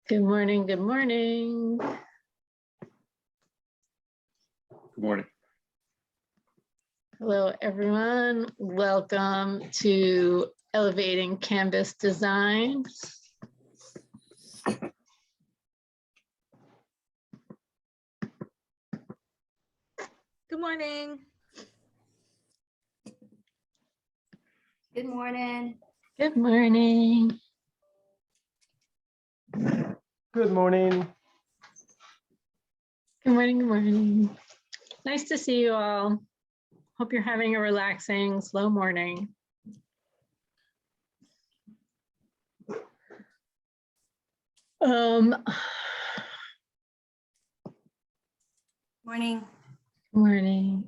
Good morning, good morning. Good morning. Hello, everyone. Welcome to Elevating Canvas Design. Good morning. Good morning. Good morning. Good morning. Good morning, good morning. Nice to see you all. Hope you're having a relaxing, slow morning. Morning. Morning.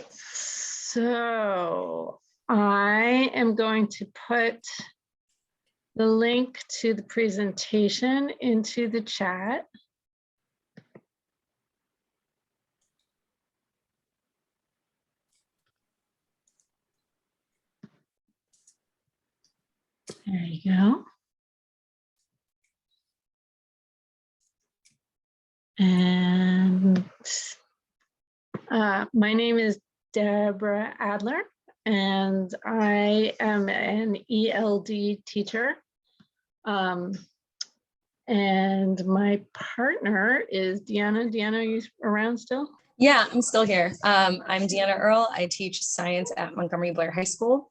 So I am going to put the link to the presentation into the chat. There you go. And my name is Deborah Adler, and I am an ELD teacher. And my partner is Deanna. Deanna, are you around still? Yeah, I'm still here. I'm Deanna Earle. I teach science at Montgomery Blair High School.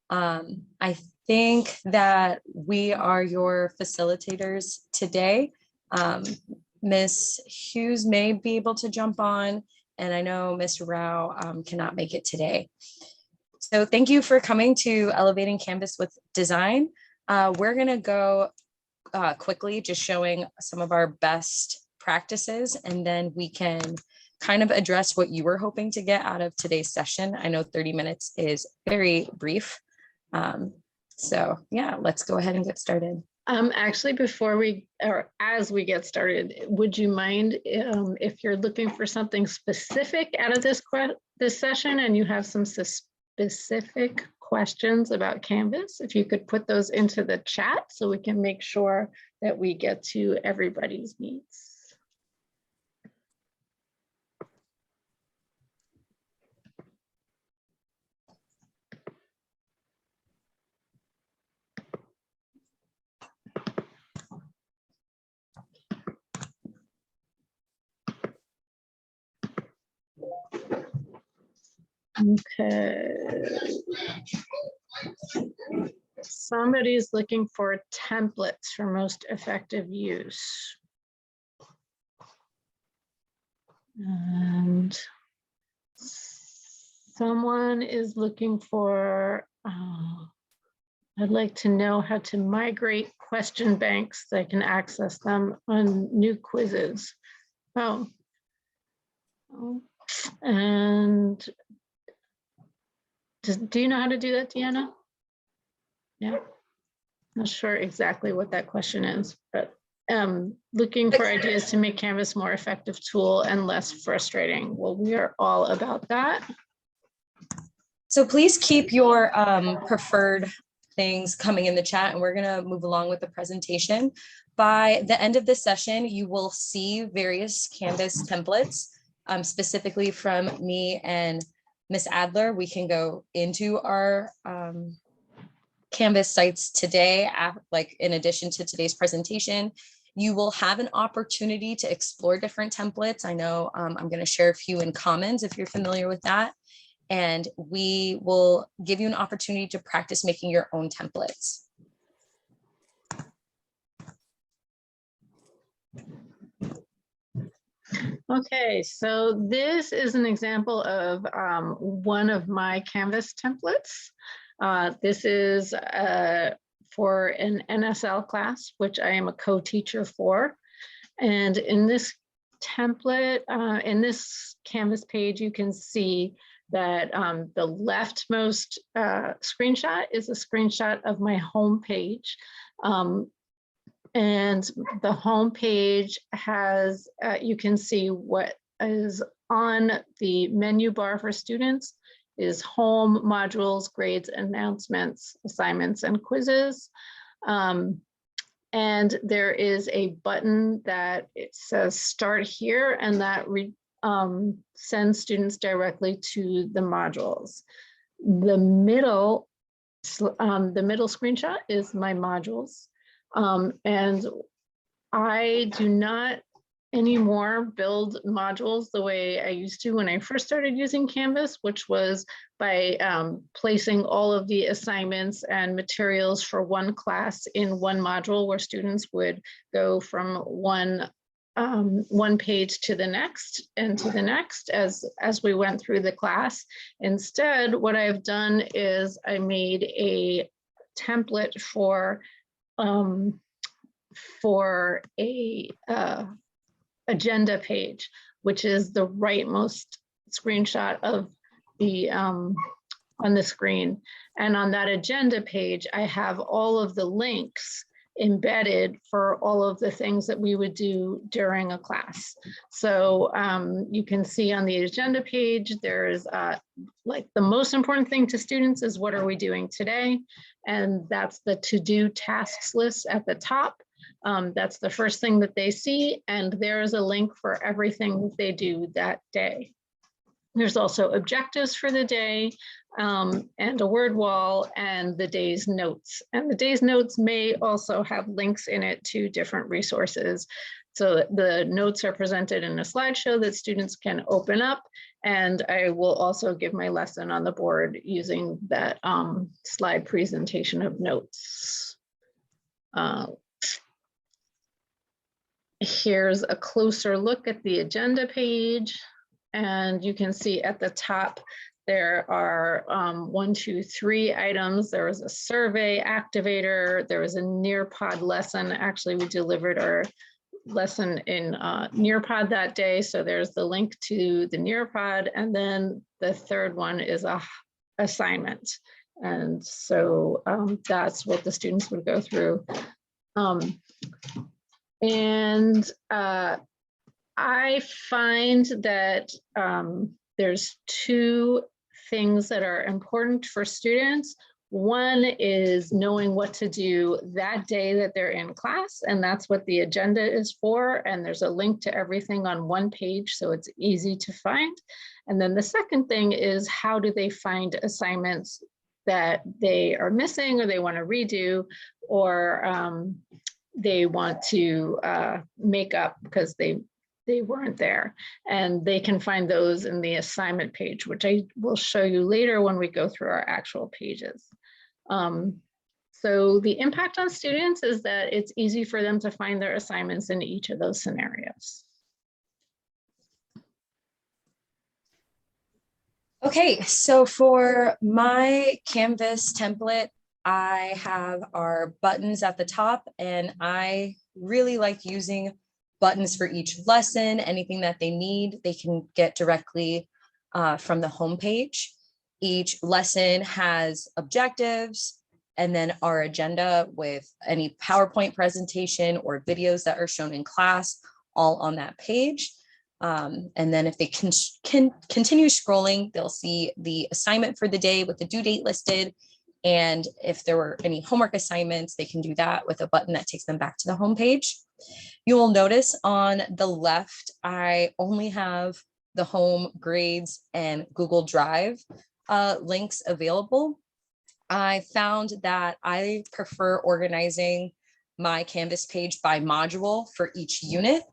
I think that we are your facilitators today. Miss Hughes may be able to jump on, and I know Miss Rao cannot make it today. So thank you for coming to Elevating Canvas with Design. We're gonna go quickly, just showing some of our best practices, and then we can kind of address what you were hoping to get out of today's session. I know 30 minutes is very brief. So yeah, let's go ahead and get started. Actually, before we, or as we get started, would you mind if you're looking for something specific out of this session and you have some specific questions about Canvas, if you could put those into the chat so we can make sure that we get to everybody's needs. Okay. Somebody's looking for templates for most effective use. And someone is looking for, I'd like to know how to migrate question banks so I can access them on new quizzes. Oh. And do you know how to do that, Deanna? Yeah, not sure exactly what that question is, but looking for ideas to make Canvas more effective tool and less frustrating. Well, we are all about that. So please keep your preferred things coming in the chat, and we're gonna move along with the presentation. By the end of this session, you will see various Canvas templates, specifically from me and Miss Adler. We can go into our Canvas sites today, like in addition to today's presentation. You will have an opportunity to explore different templates. I know I'm going to share a few in Commons if you're familiar with that. And we will give you an opportunity to practice making your own templates. Okay, so this is an example of one of my Canvas templates. This is for an NSL class, which I am a co-teacher for. And in this template, in this Canvas page, you can see that the leftmost screenshot is a screenshot of my home page. And the home page has, you can see what is on the menu bar for students is home, modules, grades, announcements, assignments, and quizzes. And there is a button that it says start here, and that sends students directly to the modules. The middle screenshot is my modules. And I do not anymore build modules the way I used to when I first started using Canvas, which was by placing all of the assignments and materials for one class in one module, where students would go from one page to the next and to the next as we went through the class. Instead, what I've done is I made a template for a agenda page, which is the rightmost screenshot of the on the screen. And on that agenda page, I have all of the links embedded for all of the things that we would do during a class. So you can see on the agenda page, there's like the most important thing to students is what are we doing today? And that's the to-do tasks list at the top. That's the first thing that they see, and there's a link for everything that they do that day. There's also objectives for the day, and a word wall, and the day's notes. And the day's notes may also have links in it to different resources. So the notes are presented in a slideshow that students can open up, and I will also give my lesson on the board using that slide presentation of notes. Here's a closer look at the agenda page, and you can see at the top there are 1, 2, 3 items. There was a survey activator, there was a Nearpod lesson. Actually, we delivered our lesson in Nearpod that day, so there's the link to the Nearpod, and then the third one is a assignment, and so that's what the students would go through. And I find that there's 2 things that are important for students. One is knowing what to do that day that they're in class, and that's what the agenda is for. And there's a link to everything on one page, so it's easy to find. And then the second thing is, how do they find assignments that they are missing or they want to redo, or they want to make up because they weren't there. And they can find those in the assignment page, which I will show you later when we go through our actual pages. So the impact on students is that it's easy for them to find their assignments in each of those scenarios. Okay, so for my Canvas template, I have our buttons at the top, and I really like using buttons for each lesson. Anything that they need, they can get directly from the homepage. Each lesson has objectives, and then our agenda with any PowerPoint presentation or videos that are shown in class, all on that page. And then if they can continue scrolling, they'll see the assignment for the day with the due date listed. And if there were any homework assignments, they can do that with a button that takes them back to the homepage. You will notice on the left, I only have the home, grades, and Google Drive links available. I found that I prefer organizing my Canvas page by module for each unit.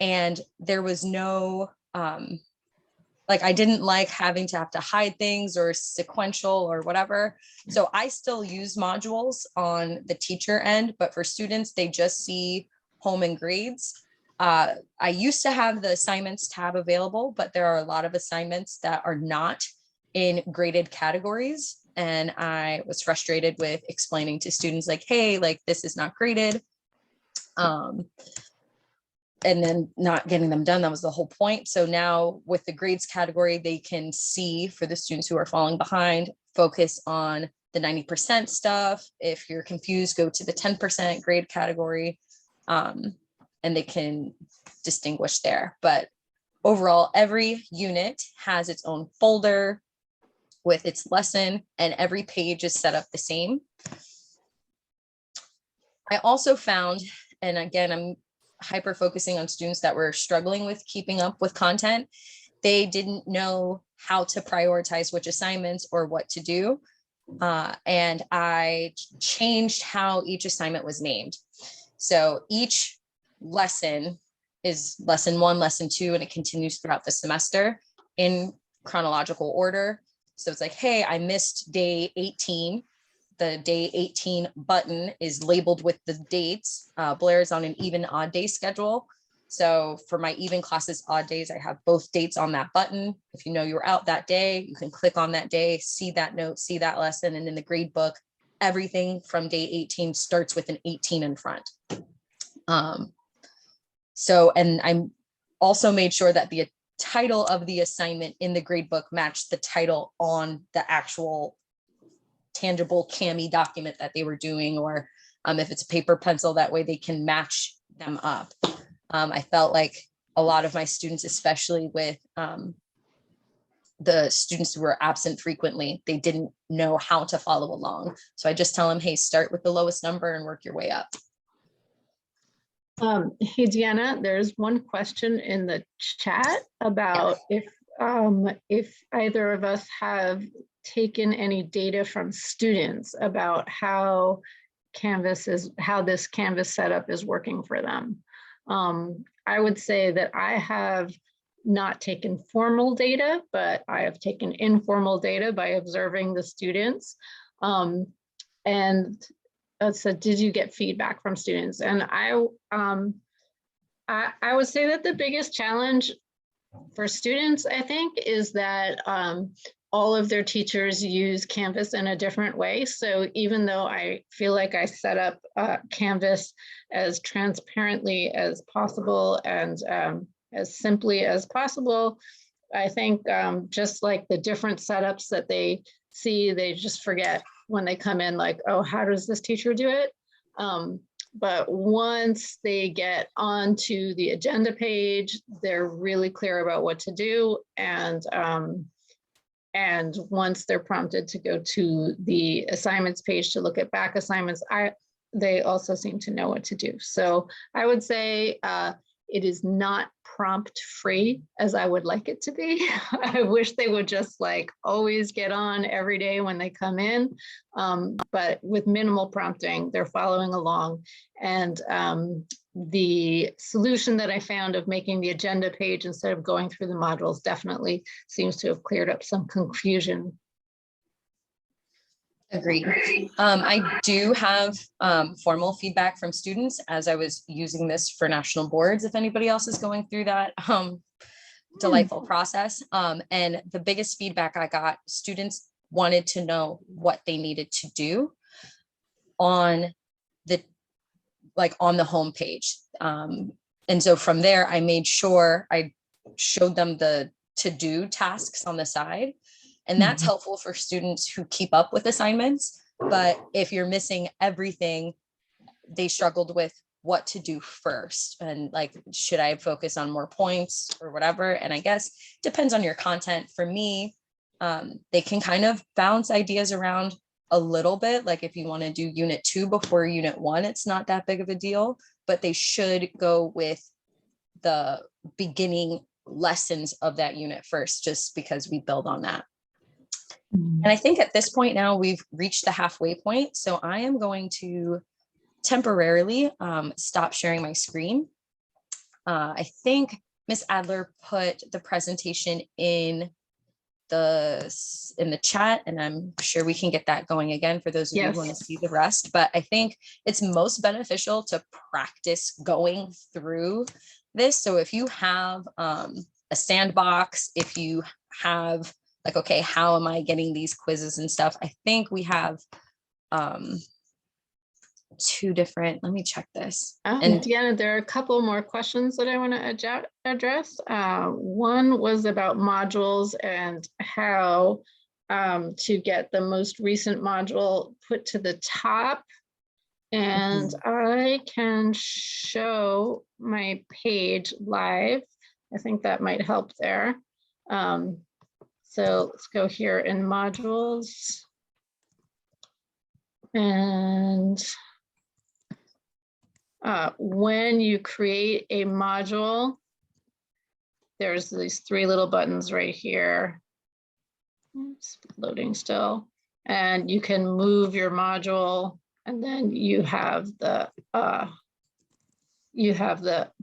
And there was no, I didn't like having to have to hide things or sequential or whatever. So I still use modules on the teacher end, but for students, they just see home and grades. I used to have the assignments tab available, but there are a lot of assignments that are not in graded categories. And I was frustrated with explaining to students like, hey, like this is not graded. And then not getting them done. That was the whole point. So now with the grades category, they can see, for the students who are falling behind, focus on the 90% stuff. If you're confused, go to the 10% grade category, and they can distinguish there. But overall, every unit has its own folder with its lesson, and every page is set up the same. I also found, and again, I'm hyper focusing on students that were struggling with keeping up with content. They didn't know how to prioritize which assignments or what to do. And I changed how each assignment was named. So each lesson is lesson 1, lesson 2, and it continues throughout the semester in chronological order. So it's like, hey, I missed day 18. The day 18 button is labeled with the dates. Blair is on an even odd day schedule. So for my even classes, odd days, I have both dates on that button. If you know you're out that day, you can click on that day, see that note, see that lesson. And in the grade book, everything from day 18 starts with an 18 in front. And I'm also made sure that the title of the assignment in the grade book matched the title on the actual tangible CAMI document that they were doing, or if it's a paper pencil, that way they can match them up. I felt like a lot of my students, especially with the students who were absent frequently, they didn't know how to follow along. So I just tell them, hey, start with the lowest number and work your way up. Hey, Deanna, there's one question in the chat about if either of us have taken any data from students about how this Canvas setup is working for them. I would say that I have not taken formal data, but I have taken informal data by observing the students. So did you get feedback from students? And I would say that the biggest challenge for students, I think, is that all of their teachers use Canvas in a different way. So even though I feel like I set up Canvas as transparently as possible and as simply as possible, I think just like the different setups that they see, they just forget when they come in, like, oh, how does this teacher do it? But once they get onto the agenda page, they're really clear about what to do. And once they're prompted to go to the assignments page to look at back assignments, they also seem to know what to do. So I would say it is not prompt free as I would like it to be. I wish they would just like always get on every day when they come in, but with minimal prompting, they're following along. And the solution that I found of making the agenda page instead of going through the modules definitely seems to have cleared up some confusion. Agreed. I do have formal feedback from students as I was using this for national boards, if anybody else is going through that delightful process. And the biggest feedback I got, students wanted to know what they needed to do on the homepage. And so from there, I made sure I showed them the to-do tasks on the side. And that's helpful for students who keep up with assignments. But if you're missing everything, they struggled with what to do first. And like, should I focus on more points or whatever? And I guess depends on your content. For me, they can kind of bounce ideas around a little bit. Like if you want to do unit 2 before unit 1, it's not that big of a deal, but they should go with the beginning lessons of that unit first, just because we build on that. And I think at this point now we've reached the halfway point. So I am going to temporarily stop sharing my screen. I think Ms. Adler put the presentation in the chat, and I'm sure we can get that going again for those of you who want to see the rest. But I think it's most beneficial to practice going through this. So if you have a sandbox, if you have like, okay, how am I getting these quizzes and stuff? I think we have 2 different, let me check this. And Deanna, there are a couple more questions that I want to address. One was about modules and how to get the most recent module put to the top. And I can show my page live. I think that might help there. So let's go here in modules. And when you create a module, there's these three little buttons right here. It's loading still. And you can move your module, and then you have the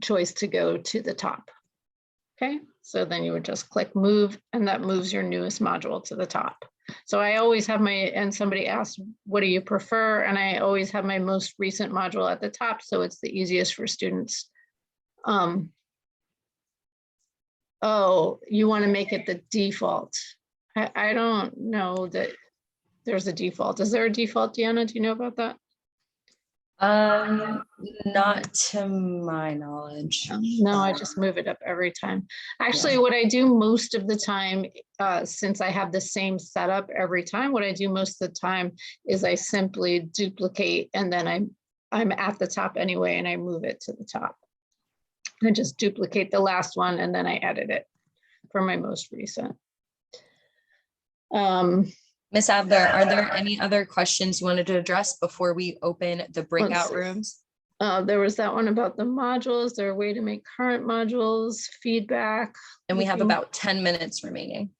choice to go to the top. Okay, so then you would just click move, and that moves your newest module to the top. So I always have and somebody asked, what do you prefer? And I always have my most recent module at the top, so it's the easiest for students. Oh, you want to make it the default. I don't know that there's a default. Is there a default, Deanna? Do you know about that? Not to my knowledge. No, I just move it up every time. Actually, what I do most of the time, since I have the same setup every time, what I do most of the time is I simply duplicate, and then I'm at the top anyway, and I move it to the top. I just duplicate the last one, and then I edit it for my most recent. Miss Adler, are there any other questions you wanted to address before we open the breakout rooms? There was that one about the modules. There a way to make current modules, feedback. And we have about 10 minutes remaining.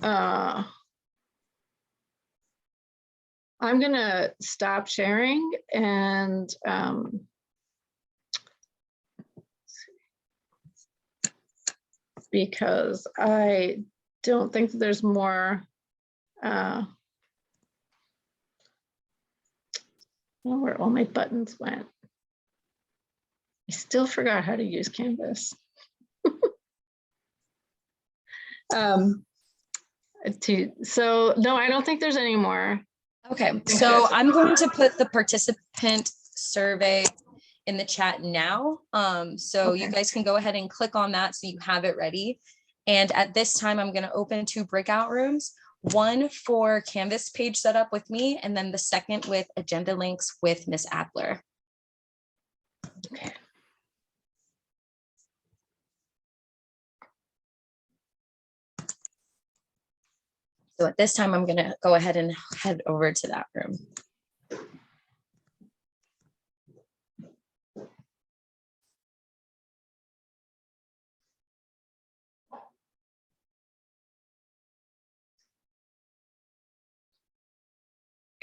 I'm gonna stop sharing and because I don't think that there's more. Where all my buttons went. I still forgot how to use Canvas. So no, I don't think there's any more. Okay, so I'm going to put the participant survey in the chat now. So you guys can go ahead and click on that so you have it ready. And at this time, I'm going to open 2 breakout rooms. One for Canvas page setup with me, and then the second with agenda links with Miss Adler. Okay. So at this time, I'm going to go ahead and head over to that room.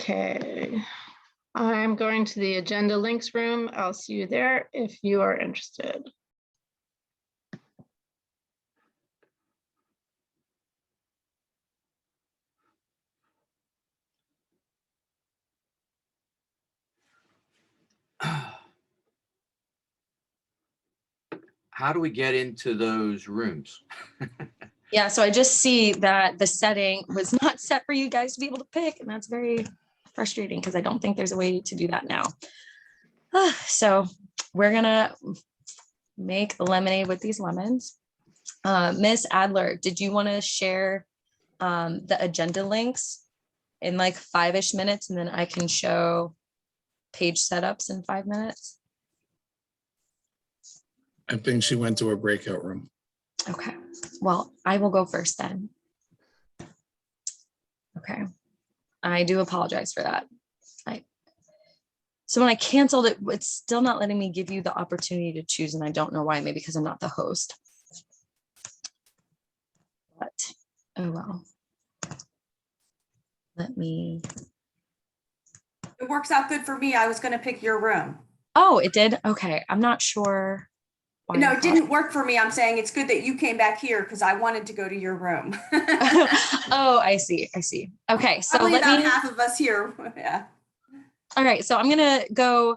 Okay, I'm going to the agenda links room. I'll see you there if you are interested. How do we get into those rooms? Yeah, so I just see that the setting was not set for you guys to be able to pick, and that's very frustrating because I don't think there's a way to do that now. So we're gonna make lemonade with these lemons. Miss Adler, did you want to share the agenda links in like 5-ish minutes, and then I can show page setups in 5 minutes? I think she went to a breakout room. Okay, well, I will go first then. Okay, I do apologize for that. So when I canceled it, it's still not letting me give you the opportunity to choose, and I don't know why, maybe because I'm not the host. But, oh well. Let me. It works out good for me. I was going to pick your room. Oh, it did? Okay, I'm not sure. Why No, I it thought- didn't work for me. I'm saying it's good that you came back here because I wanted to go to your room. Oh, I see. I see. Okay, so Probably let about me. half of us here. Yeah. All right, so I'm gonna go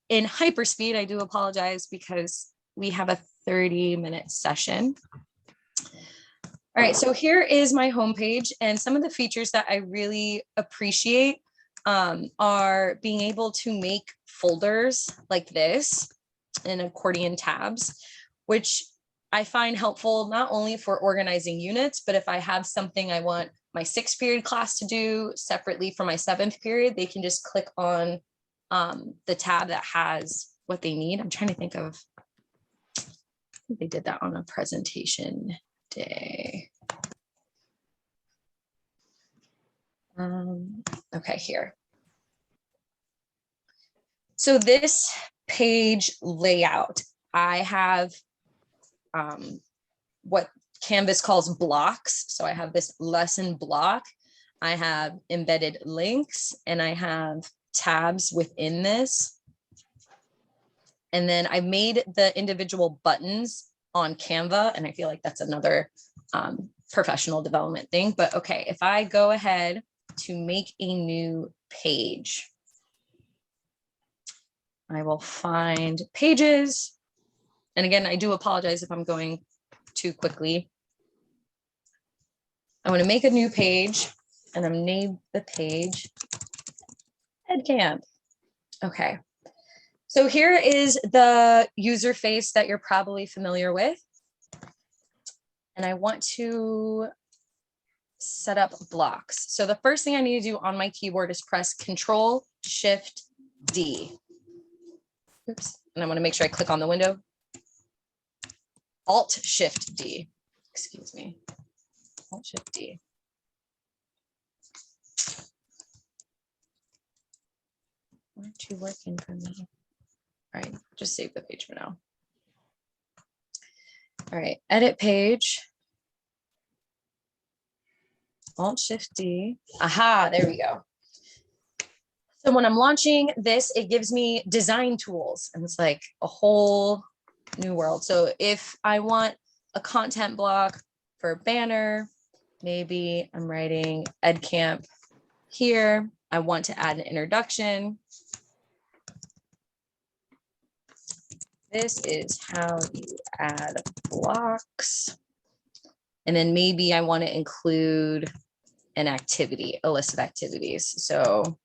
in hyperspeed. I do apologize because we have a 30-minute session. All right, so here is my homepage, and some of the features that I really appreciate are being able to make folders like this in Accordion tabs, which I find helpful not only for organizing units, but if I have something I want my 6th period class to do separately from my 7th period, they can just click on the tab that has what they need. I'm trying to think of, I think they did that on a presentation day. Okay, here. So this page layout, I have what Canvas calls blocks. So I have this lesson block, I have embedded links, and I have tabs within this. And then I made the individual buttons on Canva, and I feel like that's another professional development thing. But okay, if I go ahead to make a new page, I will find pages. And again, I do apologize if I'm going too quickly. I want to make a new page, and I'm name the page EdCamp. Okay. So here is the user face that you're probably familiar with. And I want to set up blocks. So the first thing I need to do on my keyboard is press Control-Shift-D. Oops. And I want to make sure I click on the window. Alt-Shift-D. Excuse me. Alt-Shift-D. Why aren't you working for me? All right, just save the page for now. All right, edit page. Alt-Shift-D. Aha, there we go. So when I'm launching this, it gives me design tools, and it's like a whole new world. So if I want a content block for a banner, maybe I'm writing EdCamp here. I want to add an introduction. This is how you add blocks. And then maybe I want to include an activity, a list of activities. So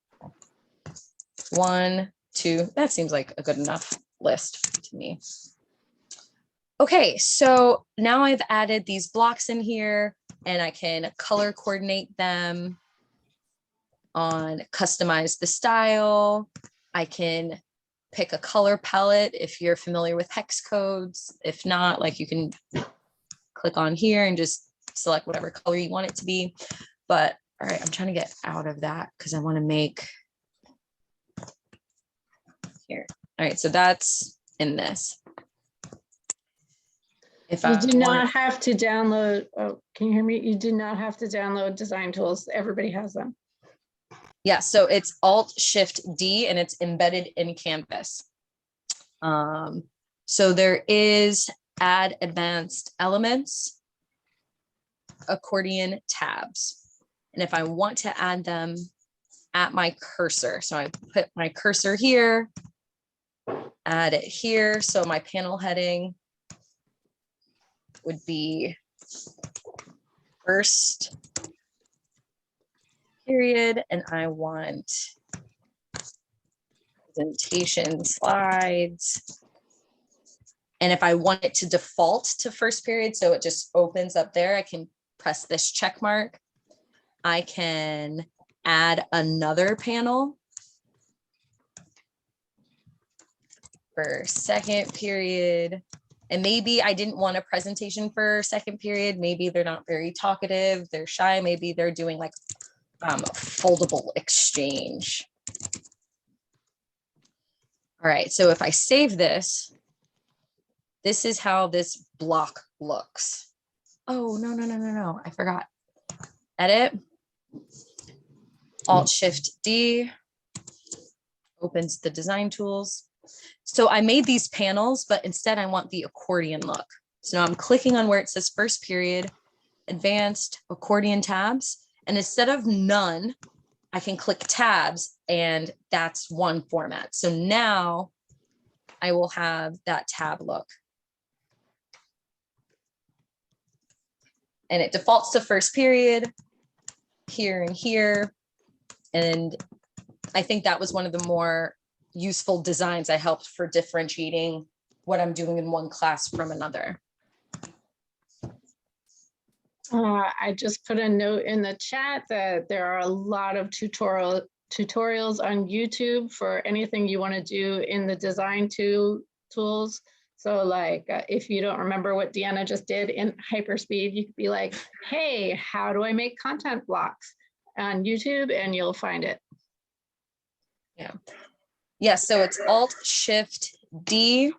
1, 2, that seems like a good enough list to me. Okay, so now I've added these blocks in here, and I can color coordinate them on customize the style. I can pick a color palette if you're familiar with hex codes. If not, like you can click on here and just select whatever color you want it to be. But all right, I'm trying to get out of that because I want to make here. All right, so that's in this. If You do not have to download, oh, can you hear me? You do not have to download design tools. Everybody has them. Yeah, so it's Alt-Shift-D and it's embedded in Canvas. So there is add advanced elements, accordion tabs. And if I want to add them at my cursor, so I put my cursor here, add it here. So my panel heading would be first period, and I want presentation slides. And if I want it to default to first period, so it just opens up there, I can press this check mark. I can add another panel for second period. And maybe I didn't want a presentation for second period. Maybe they're not very talkative, they're shy. Maybe they're doing like foldable exchange. All right, so if I save this, this is how this block looks. Oh, no, I forgot. Edit, Alt-Shift-D, opens the design tools. So I made these panels, but instead I want the accordion look. So now I'm clicking on where it says first period, advanced accordion tabs. And instead of none, I can click tabs and that's one format. So now I will have that tab look. And it defaults to first period here and here. And I think that was one of the more useful designs I helped for differentiating what I'm doing in one class from another. I just put a note in the chat that there are a lot of tutorials on YouTube for anything you want to do in the design tools. So like if you don't remember what Deanna just did in hyperspeed, you could be like, hey, how do I make content blocks on YouTube? And you'll find it. Yeah. Yes, so it's Alt-Shift-D,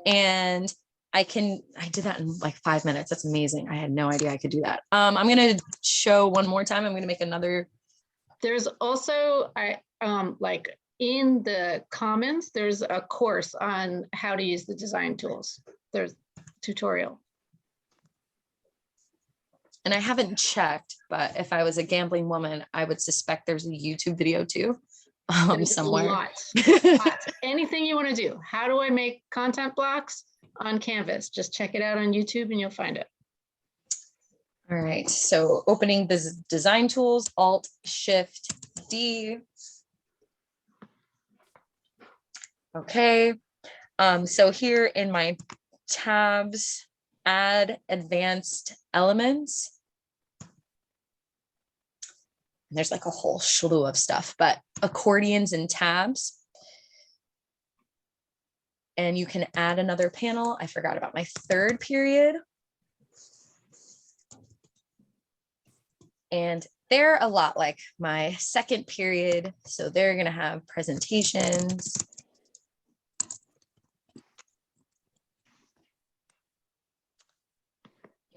and I did that in like 5 minutes. That's amazing. I had no idea I could do that. I'm gonna show one more time. I'm gonna make another. There's also, like in the Commons, there's a course on how to use the design tools. There's tutorial. And I haven't checked, but if I was a gambling woman, I would suspect there's a YouTube video too, There's somewhere. Lots. Anything you want to do. How do I make content blocks on Canvas? Just check it out on YouTube and you'll find it. All right, so opening the design tools, Alt-Shift-D. Okay, so here in my tabs, add advanced elements. And there's like a whole slew of stuff, but accordions and tabs. And you can add another panel. I forgot about my third period. And they're a lot like my second period. So they're gonna have presentations.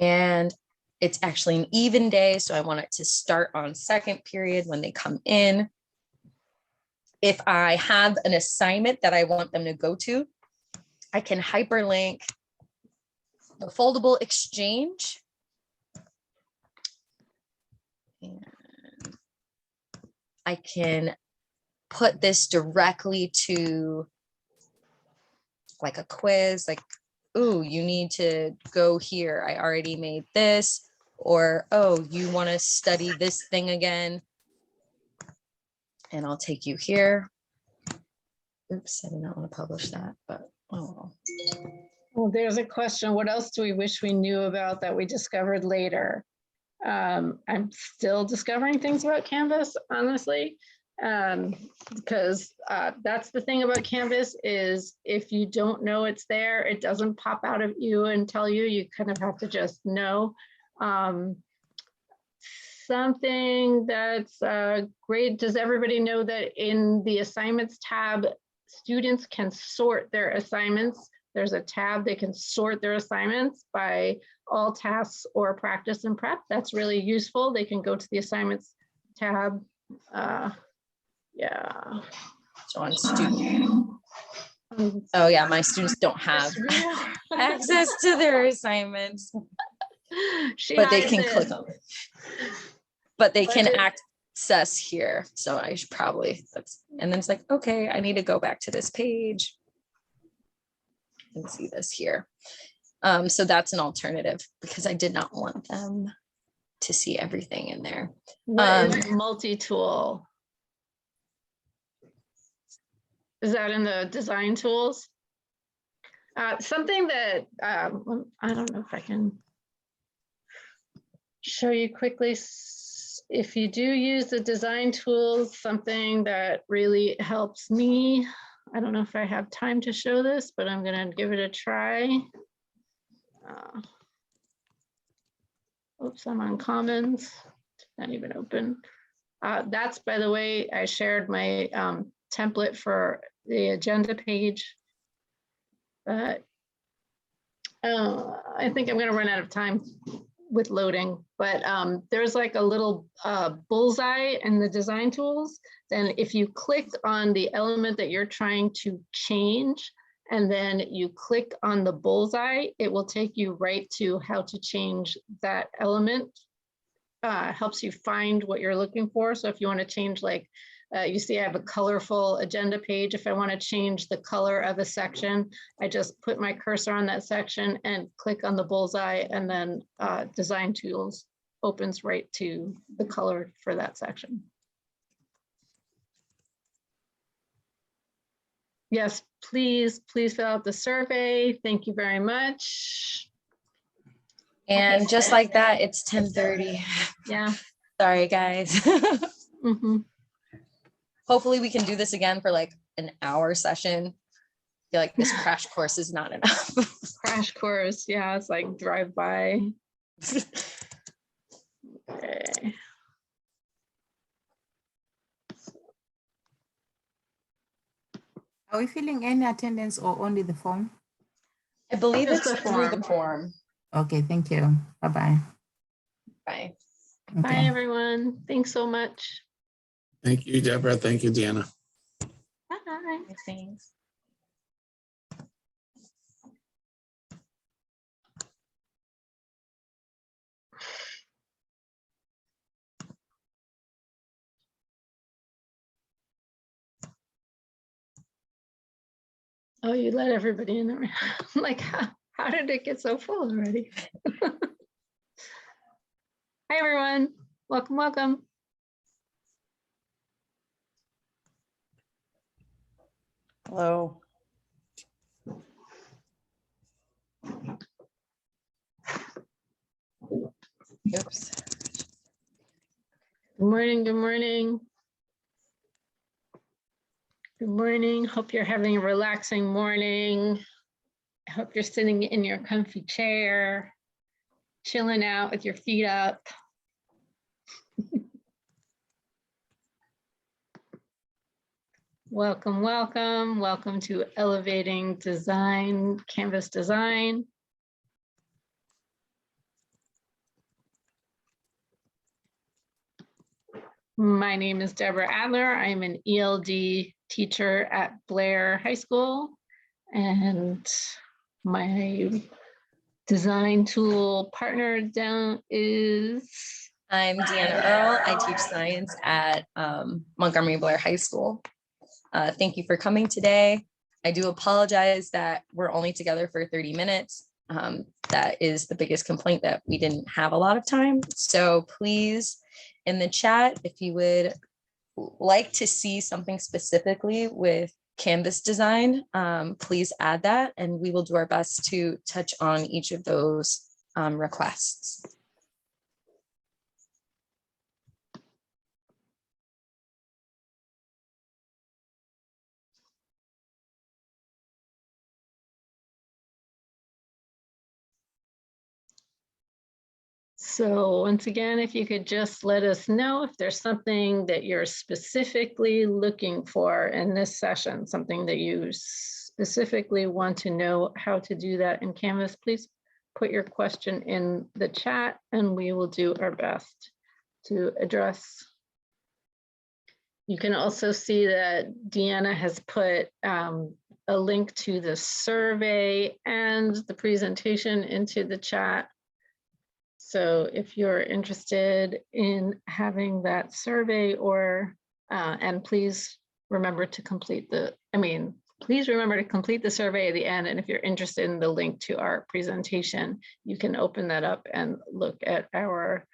And it's actually an even day, so I want it to start on second period when they come in. If I have an assignment that I want them to go to, I can hyperlink the foldable exchange. And I can put this directly to like a quiz, like, ooh, you need to go here. I already made this. Or, oh, you want to study this thing again? And I'll take you here. Oops, I did not want to publish that, but oh. Well, there's a question. What else do we wish we knew about that we discovered later? I'm still discovering things about Canvas, honestly, because that's the thing about Canvas is if you don't know it's there, it doesn't pop out of you and tell you. You kind of have to just know. Something that's great. Does everybody know that in the assignments tab, students can sort their assignments? There's a tab they can sort their assignments by all tasks or practice and prep. That's really useful. They can go to the assignments tab. Yeah. So on student. Oh yeah, my students don't have access to their assignments, but they can click on it. But they can access here. So I should probably, and then it's like, okay, I need to go back to this page and see this here. So that's an alternative because I did not want them to see everything in there. What is multi-tool? Is that in the design tools? Something that, I don't know if I can show you quickly. If you do use the design tools, something that really helps me, I don't know if I have time to show this, but I'm gonna give it a try. Oops, I'm on Commons, not even open. That's, by the way, I shared my template for the agenda page. But I think I'm gonna run out of time with loading, but there's like a little bullseye in the design tools. Then if you click on the element that you're trying to change, and then you click on the bullseye, it will take you right to how to change that element. Helps you find what you're looking for. So if you want to change, like, you see I have a colorful agenda page. If I want to change the color of a section, I just put my cursor on that section and click on the bullseye, and then design tools opens right to the color for that section. Yes, please fill out the survey. Thank you very much. And just like that, it's 10:30. Yeah. Sorry, guys. Mm-hmm. Hopefully we can do this again for like an hour session. I feel like this crash course is not enough. Crash course. Yeah, it's like drive by. Okay. Are we filling any attendance or only the form? I believe Just it's the through the form. form. Okay, thank you. Bye-bye. Bye. Bye, Okay. everyone. Thanks so much. Thank you, Deborah. Thank you, Deanna. Bye. Thanks. Oh, you let everybody in the room. Like, how did it get so full already? Hi, everyone. Welcome, welcome. Hello. Oops. Good morning, good morning. Good morning. Hope you're having a relaxing morning. I hope you're sitting in your comfy chair, chilling out with your feet up. Welcome, welcome. Welcome to Elevating Design, Canvas Design. My name is Deborah Adler. I'm an ELD teacher at Blair High School, and my design tool partner down is I'm Deanna Earl. I teach science at Montgomery Blair High School. Thank you for coming today. I do apologize that we're only together for 30 minutes. That is the biggest complaint, that we didn't have a lot of time. So please, in the chat, if you would like to see something specifically with Canvas design, please add that, and we will do our best to touch on each of those requests. So once again, if you could just let us know if there's something that you're specifically looking for in this session, something that you specifically want to know how to do that in Canvas, please put your question in the chat and we will do our best to address. You can also see that Deanna has put a link to the survey and the presentation into the chat. So if you're interested in having that survey, or and please remember to complete the, please remember to complete the survey at the end. And if you're interested in the link to our presentation, you can open that up and look at our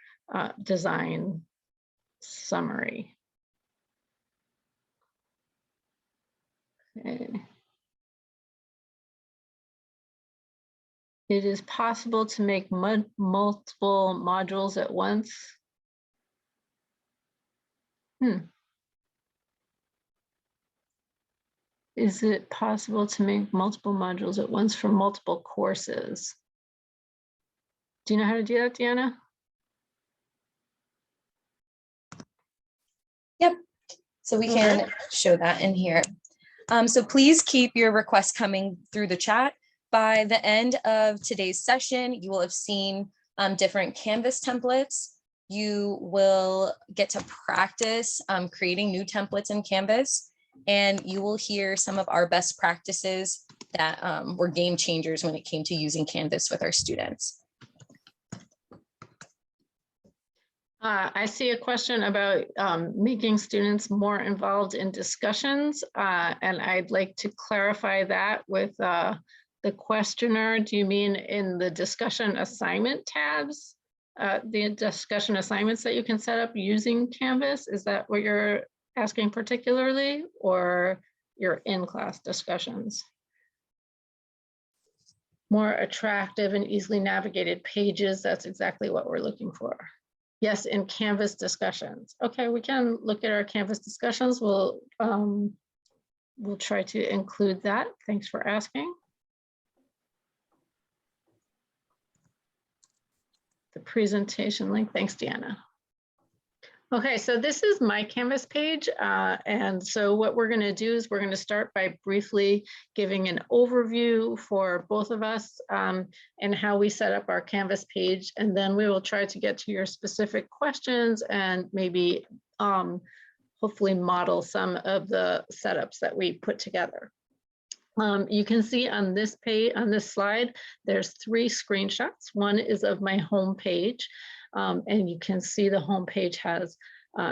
design summary. Okay. It is possible to make multiple modules at once. Is it possible to make multiple modules at once for multiple courses? Do you know how to do that, Deanna? Yep. So we can show that in here. So please keep your requests coming through the chat. By the end of today's session, you will have seen different Canvas templates. You will get to practice creating new templates in Canvas, and you will hear some of our best practices that were game changers when it came to using Canvas with our students. I see a question about making students more involved in discussions, and I'd like to clarify that with the questioner. Do you mean in the discussion assignment tabs, the discussion assignments that you can set up using Canvas? Is that what you're asking particularly, or your in-class discussions? More attractive and easily navigated pages, that's exactly what we're looking for. Yes, in Canvas discussions. Okay, we can look at our Canvas discussions. We'll try to include that. Thanks for asking. The presentation link, thanks, Deanna. Okay, so this is my Canvas page. And so what we're going to do is we're going to start by briefly giving an overview for both of us and how we set up our Canvas page. And then we will try to get to your specific questions and maybe hopefully model some of the setups that we put together. You can see on this page, on this slide, there's 3 screenshots. One is of my home page. And you can see the home page has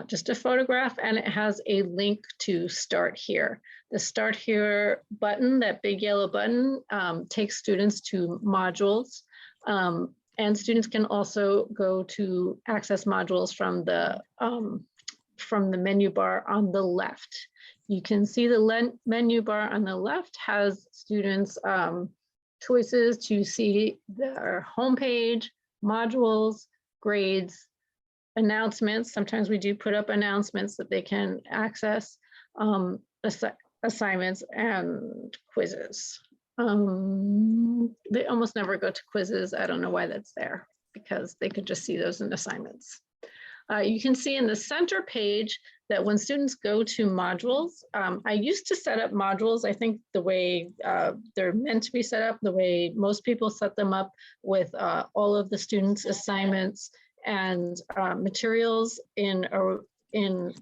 just a photograph and it has a link to Start Here. The Start Here button, that big yellow button, takes students to modules. And students can also go to access modules from the menu bar on the left. You can see the menu bar on the left has students' choices to see their homepage, modules, grades, announcements. Sometimes we do put up announcements that they can access, assignments and quizzes. They almost never go to quizzes. I don't know why that's there because they could just see those in assignments. You can see in the center page that when students go to modules, I used to set up modules, I think the way they're meant to be set up, the way most people set them up with all of the students' assignments and materials in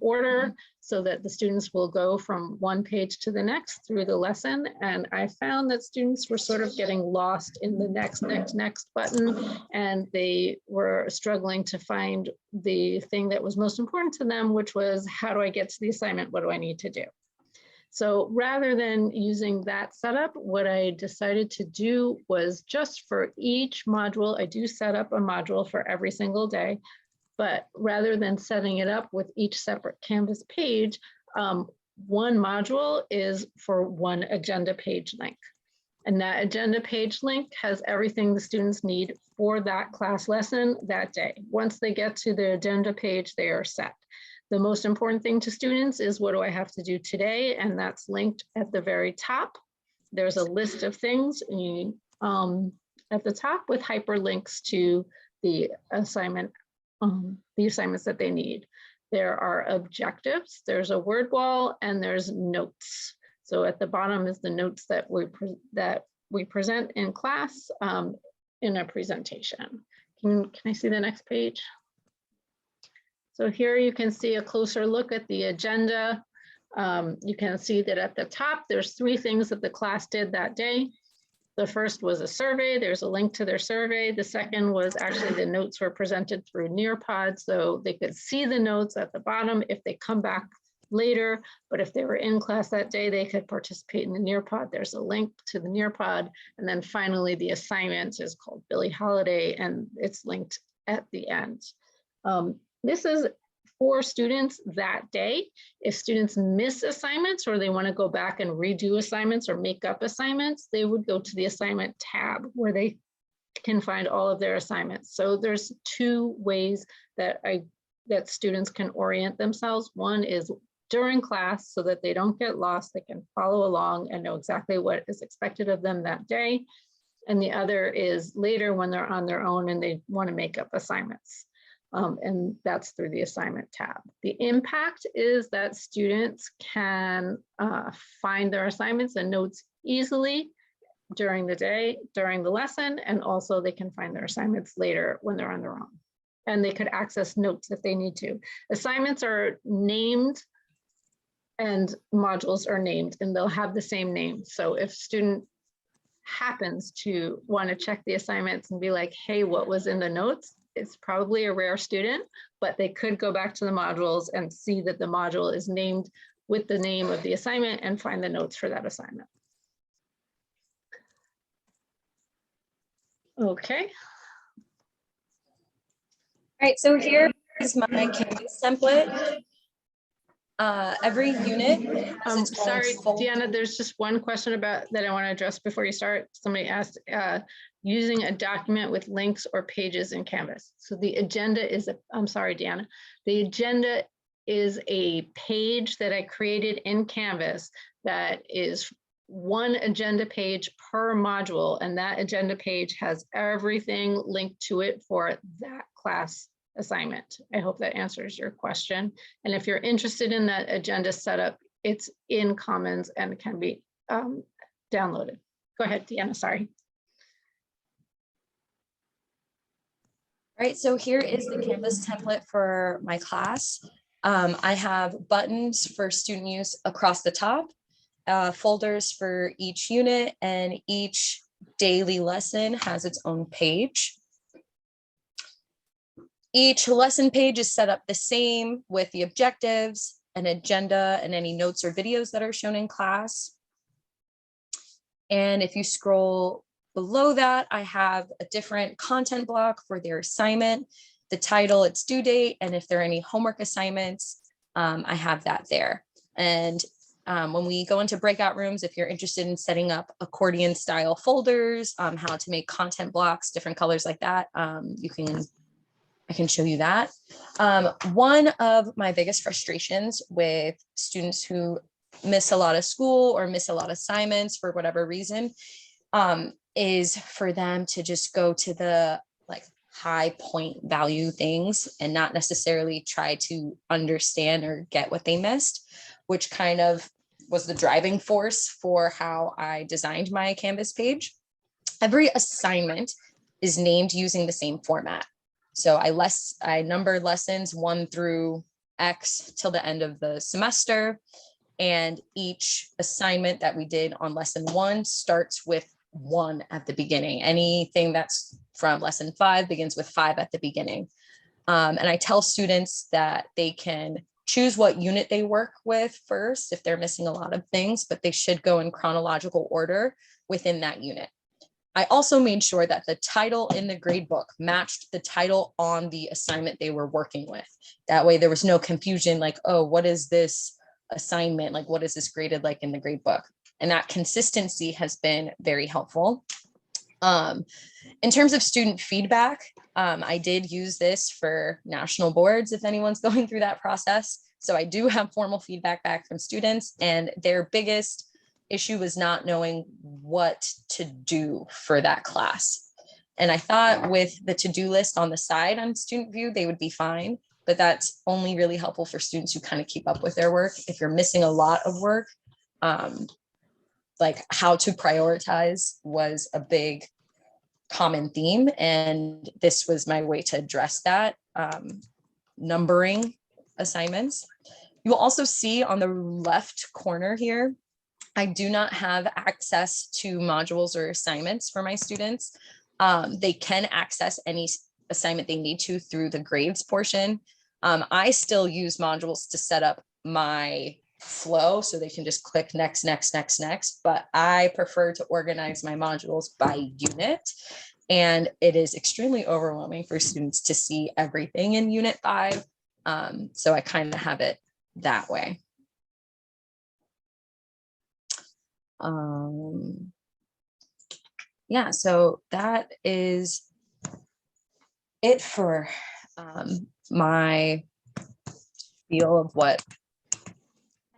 order so that the students will go from one page to the next through the lesson. And I found that students were sort of getting lost in the next button, and they were struggling to find the thing that was most important to them, which was, how do I get to the assignment? What do I need to do? So rather than using that setup, what I decided to do was just for each module, I do set up a module for every single day. But rather than setting it up with each separate Canvas page, one module is for one agenda page link. And that agenda page link has everything the students need for that class lesson that day. Once they get to the agenda page, they are set. The most important thing to students is, what do I have to do today? And that's linked at the very top. There's a list of things at the top with hyperlinks to the assignment. The assignments that they need. There are objectives, there's a word wall, and there's notes. So at the bottom is the notes that we present in class in a presentation. Can I see the next page? So here you can see a closer look at the agenda. You can see that at the top, there's 3 things that the class did that day. The first was a survey. There's a link to their survey. The second was actually the notes were presented through Nearpod, so they could see the notes at the bottom if they come back later. But if they were in class that day, they could participate in the Nearpod. There's a link to the Nearpod. And then finally, the assignment is called Billie Holiday, and it's linked at the end. This is for students that day. If students miss assignments or they want to go back and redo assignments or make up assignments, they would go to the assignment tab where they can find all of their assignments. So there's 2 ways that students can orient themselves. One is during class so that they don't get lost, they can follow along and know exactly what is expected of them that day. And the other is later when they're on their own and they want to make up assignments. And that's through the assignment tab. The impact is that students can find their assignments and notes easily during the day, during the lesson, and also they can find their assignments later when they're on their own. And they could access notes if they need to. Assignments are named and modules are named, and they'll have the same name. So if student happens to want to check the assignments and be like, hey, what was in the notes? It's probably a rare student, but they could go back to the modules and see that the module is named with the name of the assignment and find the notes for that assignment. Okay. All right, so here is my Canvas template. Every unit has its own Sorry, folder. Deanna, there's just one question about that I want to address before you start. Somebody asked, using a document with links or pages in Canvas. So the agenda is, I'm sorry, Deanna, the agenda is a page that I created in Canvas that is one agenda page per module, and that agenda page has everything linked to it for that class assignment. I hope that answers your question. And if you're interested in that agenda setup, it's in Commons and can be downloaded. Go ahead, Deanna, sorry. All right, so here is the Canvas template for my class. I have buttons for student use across the top, folders for each unit, and each daily lesson has its own page. Each lesson page is set up the same with the objectives, an agenda, and any notes or videos that are shown in class. And if you scroll below that, I have a different content block for their assignment, the title, its due date, and if there are any homework assignments, I have that there. And when we go into breakout rooms, if you're interested in setting up accordion style folders, how to make content blocks, different colors like that, I can show you that. One of my biggest frustrations with students who miss a lot of school or miss a lot of assignments for whatever reason is for them to just go to the like high point value things and not necessarily try to understand or get what they missed, which kind of was the driving force for how I designed my Canvas page. Every assignment is named using the same format. So I numbered lessons 1 through X till the end of the semester. And each assignment that we did on lesson 1 starts with 1 at the beginning. Anything that's from lesson 5 begins with 5 at the beginning. And I tell students that they can choose what unit they work with first if they're missing a lot of things, but they should go in chronological order within that unit. I also made sure that the title in the grade book matched the title on the assignment they were working with. That way there was no confusion like, oh, what is this assignment? Like, what is this graded like in the grade book? And that consistency has been very helpful. In terms of student feedback, I did use this for national boards if anyone's going through that process. So I do have formal feedback back from students, and their biggest issue was not knowing what to do for that class. And I thought with the to-do list on the side on student view, they would be fine, but that's only really helpful for students who kind of keep up with their work. If you're missing a lot of work, like how to prioritize was a big common theme. And this was my way to address that, numbering assignments. You will also see on the left corner here, I do not have access to modules or assignments for my students. They can access any assignment they need to through the grades portion. I still use modules to set up my flow so they can just click next, next, next, next, but I prefer to organize my modules by unit. And it is extremely overwhelming for students to see everything in unit 5. So I kind of have it that way. Yeah, so that is it for my feel of what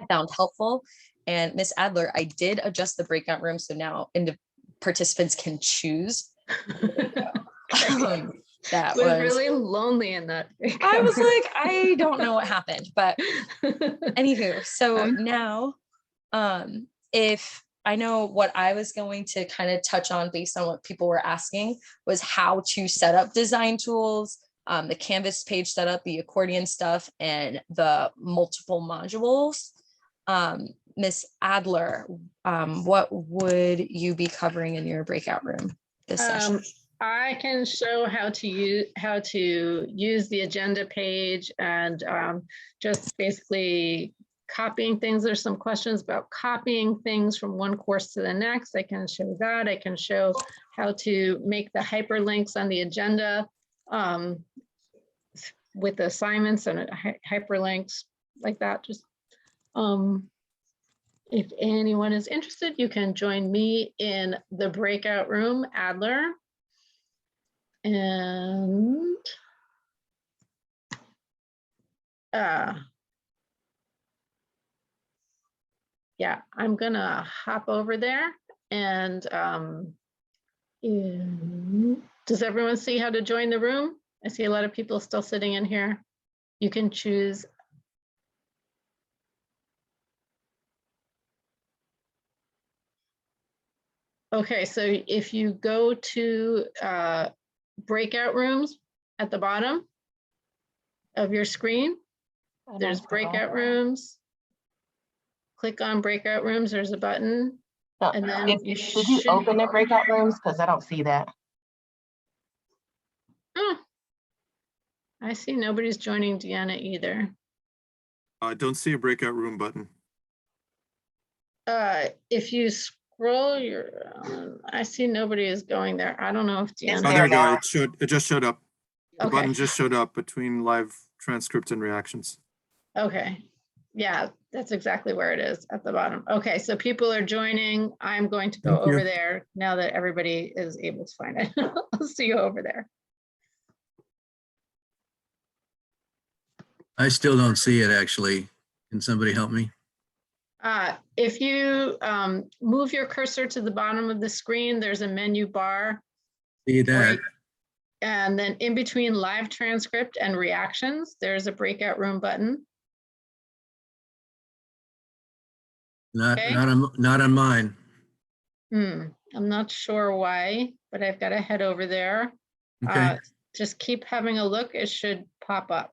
I found helpful. And Miss Adler, I did adjust the breakout room, so now participants can choose. That It was was really lonely in that. I was like, I don't know what happened, but anywho, so now if I know what I was going to kind of touch on based on what people were asking was how to set up design tools, the Canvas page setup, the accordion stuff, and the multiple modules. Miss Adler, what would you be covering in your breakout room this session? I can show how to use the agenda page and just basically copying things. There's some questions about copying things from one course to the next. I can show that. I can show how to make the hyperlinks on the agenda with assignments and hyperlinks like that. Just if anyone is interested, you can join me in the breakout room, Adler. And yeah, I'm gonna hop over there and does everyone see how to join the room I see a lot of people still sitting in here. You can choose. Okay, so if you go to breakout rooms at the bottom of your screen, there's breakout rooms. Click on breakout rooms, there's a button. And then Did you open the breakout rooms? Because I don't see that. Oh, I see nobody's joining Deanna either. I don't see a breakout room button. If you scroll I see nobody is going there. I don't know if It's Oh, Deanna. there you go. now. It just showed up. The Okay. button just showed up between live transcripts and reactions. Okay, yeah, that's exactly where it is at the bottom. Okay, so people are joining. I'm going to go Thank you. over there now that everybody is able to find it. I'll see you over there. I still don't see it, actually. Can somebody help me? If you move your cursor to the bottom of the screen, there's a menu bar. See that? And then in between live transcript and reactions, there's a breakout room button. Not, Okay. not on mine. I'm not sure why, but I've got to head over there. Okay. Just keep having a look. It should pop up.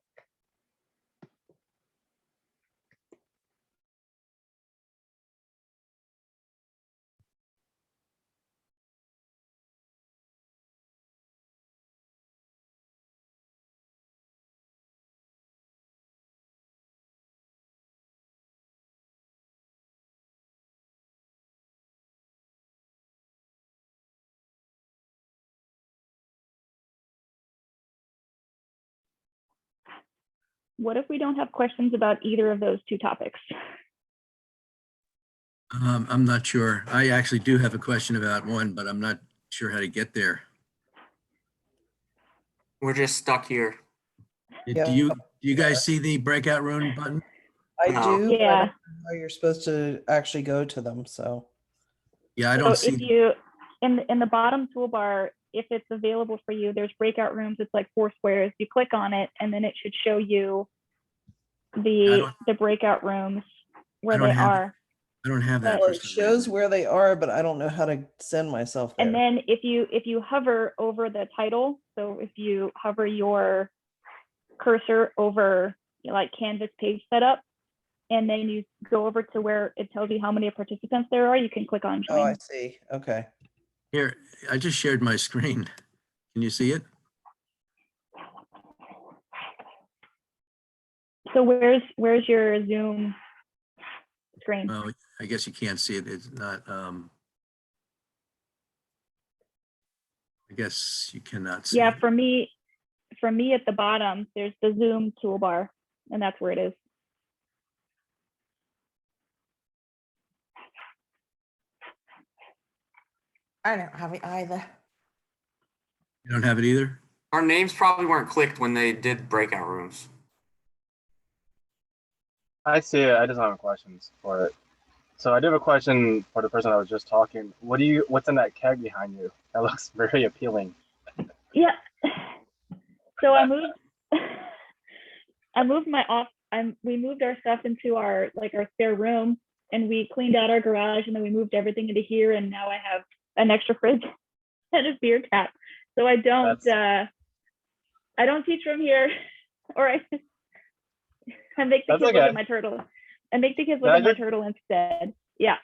What if we don't have questions about either of those two topics? I'm not sure. I actually do have a question about one, but I'm not sure how to get there. We're just stuck here. Do you guys see the breakout room button? I No. do, but I Yeah. don't know how you're supposed to actually go to them, so. Yeah, I So don't if see. you, in the bottom toolbar, if it's available for you, there's breakout rooms. It's like 4 squares. You click on it, and then it should show you the breakout rooms where they are. I don't have that. Well, for it some shows reason. where they are, but I don't know how to send myself there. And then if you hover over the title, so if you hover your cursor over like Canvas page setup, and then you go over to where it tells you how many participants there are, you can click on join. Oh, I see. Okay. Here, I just shared my screen. Can you see it? So where's your Zoom screen? Well, I guess you can't see it. It's not, I guess you cannot see Yeah, it. for me at the bottom, there's the Zoom toolbar, and that's where it is. I don't have it either. You don't have it either? Our names probably weren't clicked when they did breakout rooms. I see it. I just have questions for it. So I do have a question for the person I was just talking. What's in that keg behind you? That looks very appealing. Yeah. So we moved our stuff into our spare room, and we cleaned out our garage, and then we moved everything into here, and now I have an extra fridge and a beer tap. So I don't teach from here, or I make the kids look at my turtle. I make the kids look at my turtle instead. Yeah.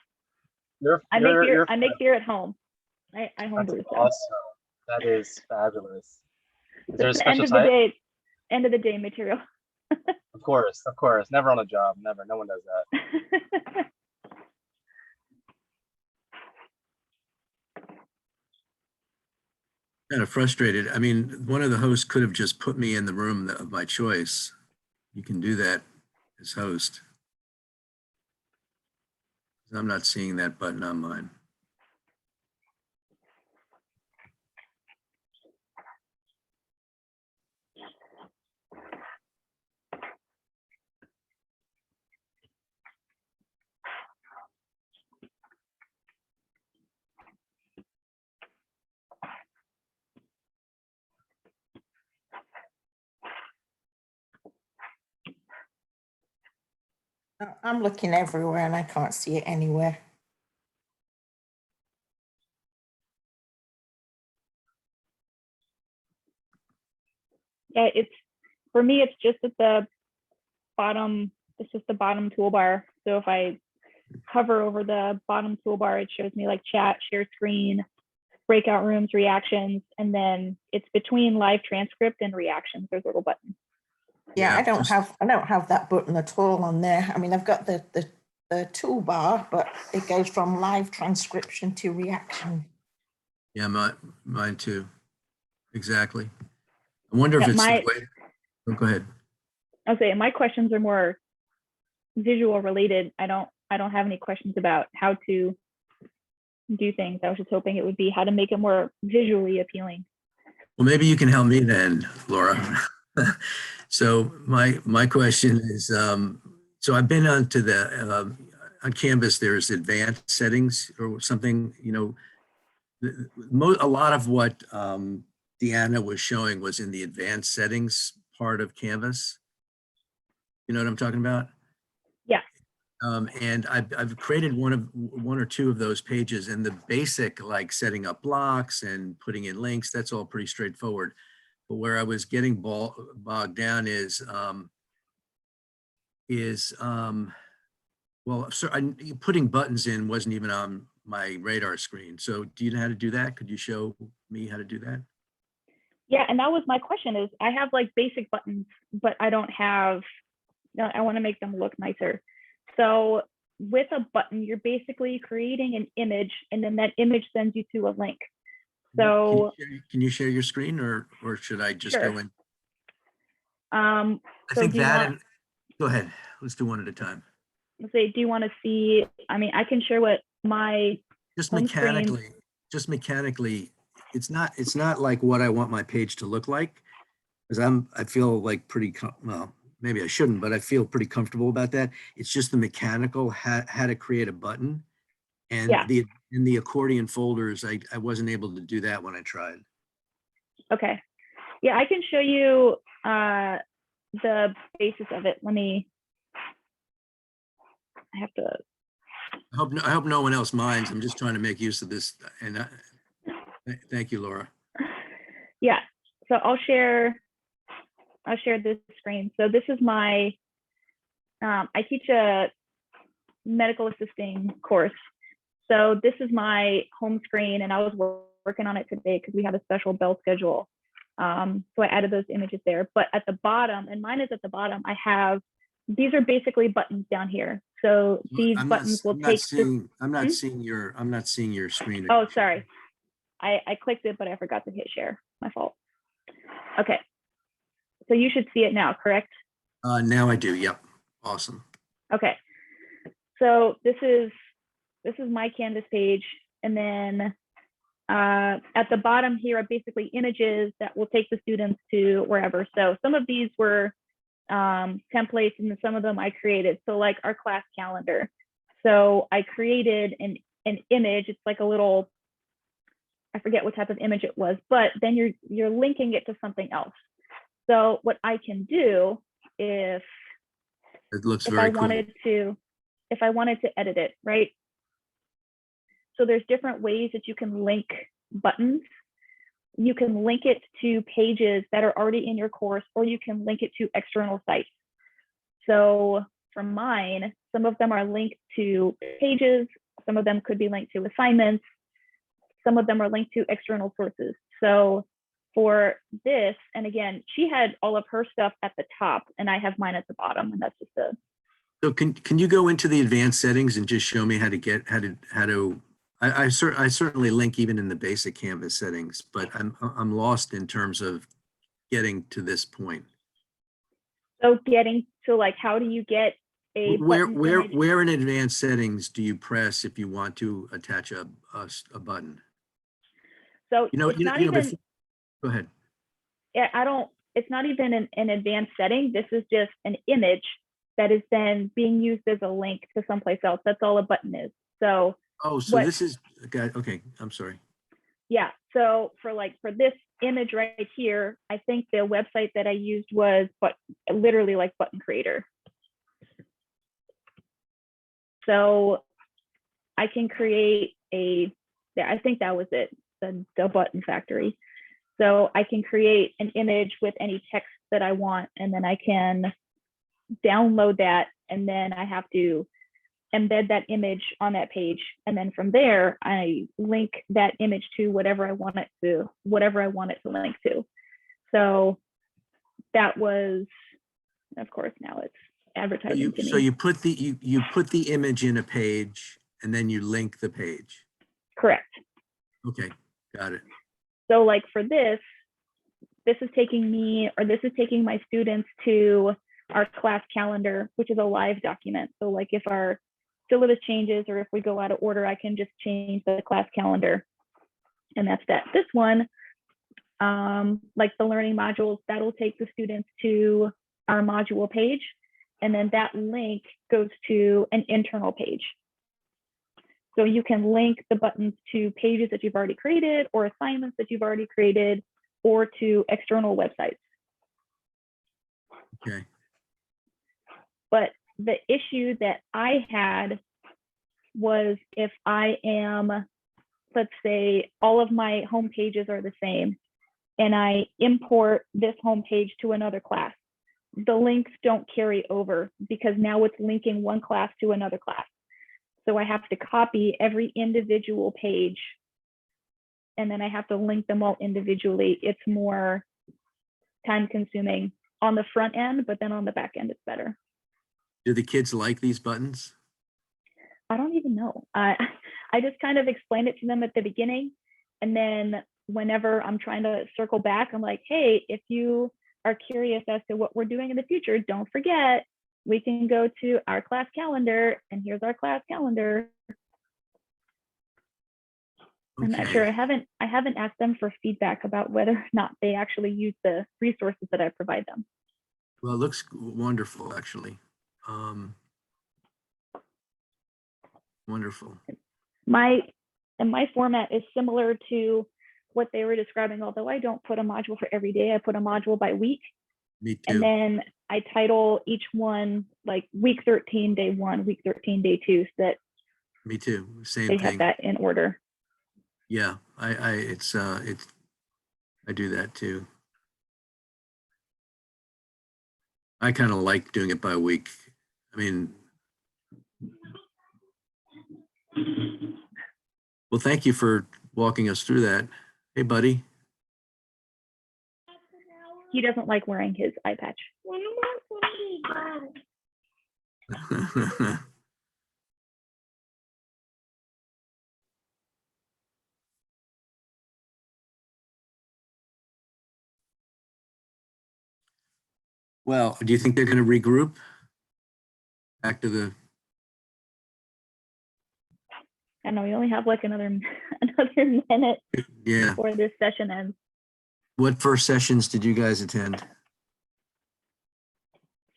I make beer at home. I homebrew stuff. Awesome. That is fabulous. Is there a It's special type? End of the day material. Of course. Never on a job. Never. No one does that. Kind of frustrated. I mean, one of the hosts could have just put me in the room of my choice. You can do that as host. I'm not seeing that button on mine. I'm looking everywhere and I can't see it anywhere. Yeah, it's for me, it's just at the bottom, it's just the bottom toolbar. So if I hover over the bottom toolbar, it shows me like chat, share screen, breakout rooms, reactions, and then it's between live transcript and reactions. There's a little button. Yeah, Yeah, I don't have that button at all on there. I mean, I've got the toolbar, but it goes from live transcription to reaction. Yeah, mine too. Exactly. I wonder if Yeah, it's the way. Oh, go ahead. I'll say my questions are more visual related. I don't have any questions about how to do things. I was just hoping it would be how to make it more visually appealing. Well, maybe you can help me then, Laura. So my question is, so I've been onto the on Canvas. There's advanced settings or something. You know, a lot of what Deanna was showing was in the advanced settings part of Canvas. You know what I'm talking about? Yeah. And I've created one or two of those pages, and the basic, like setting up blocks and putting in links, that's all pretty straightforward. But where I was getting bogged down is well, so putting buttons in wasn't even on my radar screen. So do you know how to do that? Could you show me how to do that? Yeah, and that was my question is I have like basic buttons, but I don't have, I want to make them look nicer. So with a button, you're basically creating an image, and then that image sends you to a link. So can you share your screen, or should I just sure. go in? I think that, go ahead. Let's do one at a time. Let's say, do you want to see, I mean, I can share what my Just home mechanically, screen. it's not like what I want my page to look like, because I feel like pretty, well, maybe I shouldn't, but I feel pretty comfortable about that. It's just the mechanical, how to create a button. And Yeah. in the accordion folders, I wasn't able to do that when I tried. Okay. Yeah, I can show you the basis of it. I have to. I hope no one else minds. I'm just trying to make use of this. And thank you, Laura. Yeah, so I'll share this screen. So this is my, I teach a medical assisting course. So this is my home screen, and I was working on it today because we have a special bell schedule. So I added those images there, but at the bottom, and mine is at the bottom, I have, these are basically buttons down here. So these buttons will take. I'm not seeing your screen. Oh, sorry. I clicked it, but I forgot to hit share. My fault. Okay. So you should see it now, correct? Now I do. Yep. Awesome. Okay. So this is my Canvas page, and then at the bottom here are basically images that will take the students to wherever. So some of these were templates, and some of them I created. So like our class calendar. So I created an image. It's like a little, I forget what type of image it was, but then you're linking it to something else. So what I can do if it looks if very I wanted cool. if I wanted to edit it, right? So there's different ways that you can link buttons. You can link it to pages that are already in your course, or you can link it to external sites. So for mine, some of them are linked to pages. Some of them could be linked to assignments. Some of them are linked to external sources. So for this, and again, she had all of her stuff at the top, and I have mine at the bottom, and that's just a. So can you go into the advanced settings and just show me how to I certainly link even in the basic Canvas settings, but I'm lost in terms of getting to this point. So getting to like, how do you get a where in advanced settings do you press if you want to attach a button? So go ahead. Yeah, it's not even an advanced setting. This is just an image that is then being used as a link to someplace else. That's all a button is. So. Oh, so this is, okay, I'm sorry. Yeah, so for this image right here, I think the website that I used was literally like Button Creator. So I can create I think that was it, the button factory. So I can create an image with any text that I want, and then I can download that, and then I have to embed that image on that page. And then from there, I link that image to whatever I want it to link to. So that was, of course, now it's advertising to me. So you put the image in a page and then you link the page. Correct. Okay, got it. So like for this is taking my students to our class calendar, which is a live document. So like if our syllabus changes or if we go out of order, I can just change the class calendar. And that's that. This one, like the learning modules, that'll take the students to our module page. And then that link goes to an internal page. So you can link the buttons to pages that you've already created or assignments that you've already created or to external websites. Okay. But the issue that I had was if I am, let's say all of my home pages are the same and I import this home page to another class, the links don't carry over because now it's linking one class to another class. So I have to copy every individual page and then I have to link them all individually. It's more time consuming on the front end, but then on the back end, it's better. Do the kids like these buttons? I don't even know. I just kind of explained it to them at the beginning. And then whenever I'm trying to circle back, I'm like, hey, if you are curious as to what we're doing in the future, don't forget, we can go to our class calendar and here's our class calendar. Okay. I'm not sure. I haven't asked them for feedback about whether or not they actually use the resources that I provide them. Well, it looks wonderful, actually. Wonderful. My format is similar to what they were describing, although I don't put a module for every day. I put a module by week. Me too. And then I title each one like week 13, day 1, week 13, day 2, so that Me too. Same they thing. have that in order. Yeah, I do that too. I kind of like doing it by week. I mean, well, thank you for walking us through that. Hey, buddy. He doesn't like wearing his eye patch. Well, do you think they're going to regroup back to the? I know we only have like another minute Yeah. before this session ends. What first sessions did you guys attend?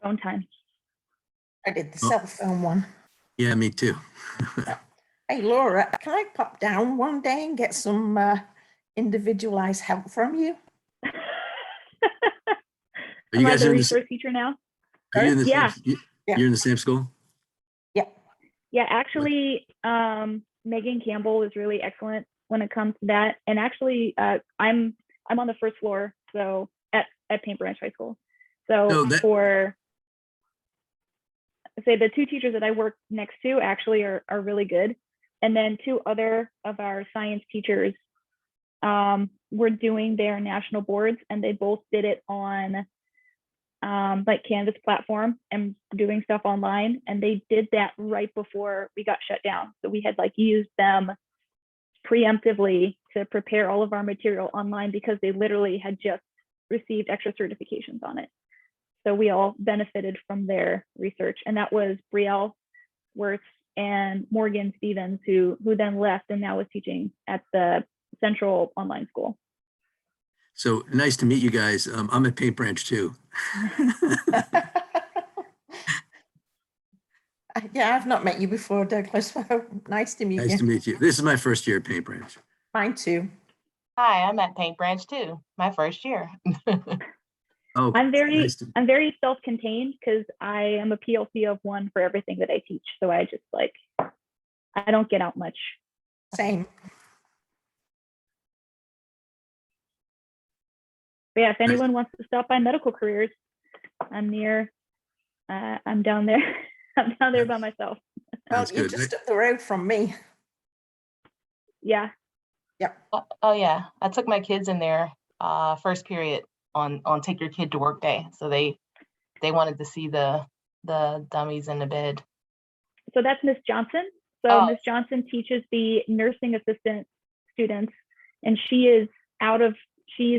Phone time. I did the cell phone one. Yeah, me too. Hey, Laura, can I pop down one day and get some individualized help from you? Are you Am I guys the in the, resource teacher now? are you in the Yeah. same, you're in the same school? Yeah, actually, Megan Campbell is really excellent when it comes to that. And actually, I'm on the first floor, so at Paint Branch High School. So for say the two teachers that I work next to actually are really good. And then two other of our science teachers were doing their national boards, and they both did it on like Canvas platform and doing stuff online. And they did that right before we got shut down. So we had like used them preemptively to prepare all of our material online because they literally had just received extra certifications on it. So we all benefited from their research. And that was Brielle Wirtz and Morgan Stevens, who then left and now is teaching at the Central Online School. So nice to meet you guys. I'm at Paint Branch too. Yeah, I've not met you before, Douglas. Nice to meet you. Nice to meet you. This is my first year at Paint Branch. Mine too. Hi, I'm at Paint Branch too, my first year. Oh, I'm very nice to- self-contained because I am a PLC of one for everything that I teach. So I just like, I don't get out much. Same. But yeah, if anyone wants to stop by Medical Careers, I'm down there. I'm down there by myself. Well, That's you're good. just up the road from me. Yeah. Oh yeah, I took my kids in there first period on take your kid to work day. So they wanted to see the dummies in the bed. So that's Miss Johnson. So Oh. Miss Johnson teaches the nursing assistant students, and she is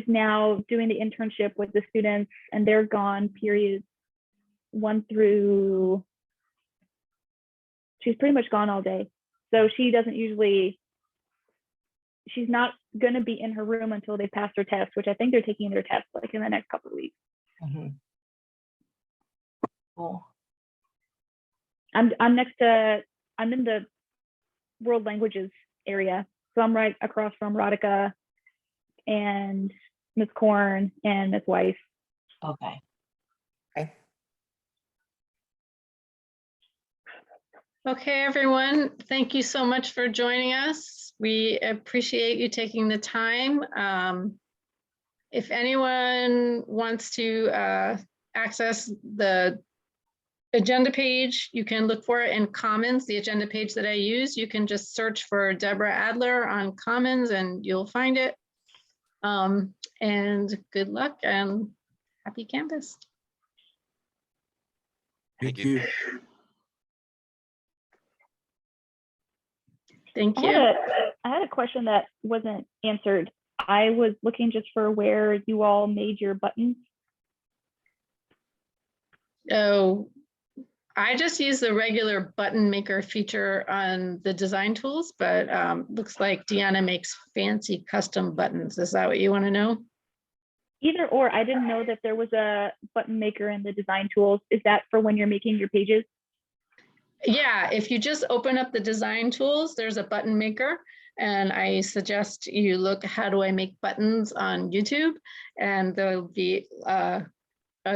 now doing the internship with the students, and they're gone periods 1 through, she's pretty much gone all day. So she doesn't usually, she's not going to be in her room until they pass their test, which I think they're taking their test like in the next couple of weeks. Mm-hmm. Cool. I'm in the world languages area. So I'm right across from Radhika and Miss Korn and Miss Weiss. Okay. Okay, everyone, thank you so much for joining us. We appreciate you taking the time. If anyone wants to access the agenda page, you can look for it in Commons, the agenda page that I use. You can just search for Deborah Adler on Commons and you'll find it. And good luck and happy Canvas. Thank you. Thank I you. had a question that wasn't answered. I was looking just for where you all made your buttons. So I just use the regular button maker feature on the design tools, but looks like Deanna makes fancy custom buttons. Is that what you want to know? Either or, I didn't know that there was a button maker in the design tools. Is that for when you're making your pages? Yeah, if you just open up the design tools, there's a button maker. And I suggest you look, how do I make buttons on YouTube? And there'll be a